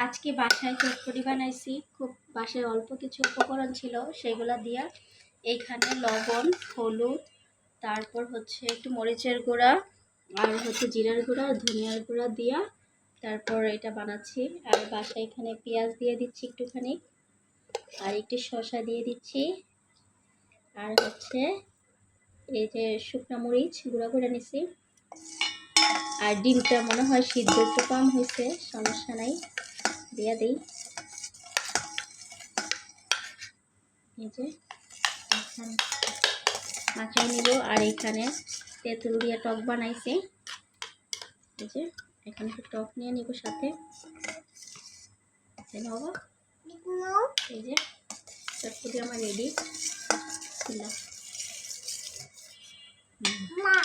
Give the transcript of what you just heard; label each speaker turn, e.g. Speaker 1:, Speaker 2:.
Speaker 1: আজকে বাসায় চটপটি বানাইছি। খুব বাসায় অল্প কিছু উপকরণ ছিল, সেগুলো দিয়া এইখানে লবণ, হলুদ, তারপর হচ্ছে একটু মরিচের গুঁড়া আর হচ্ছে জিরার গুঁড়া, ধনিয়ার গুঁড়া দিয়া তারপর এটা বানাচ্ছি। আর বাসায় এখানে পেঁয়াজ দিয়ে দিচ্ছি একটুখানি, আর একটু শসা দিয়ে দিচ্ছি, আর হচ্ছে এই যে শুকনো মরিচ গুঁড়া করে নিছি। আর ডিমটা মনে হয় সিদ্ধ একটু কম হয়েছে, সমস্যা নাই, দিয়ে দিই। এই যে এখানে মাখিয়ে নিব। আর এখানে তেঁতুল দিয়ে টক বানাইছি। এই যে এখানে একটু টক নিয়ে নিব সাথে। এই যে চটপটি আমার রেডি। মা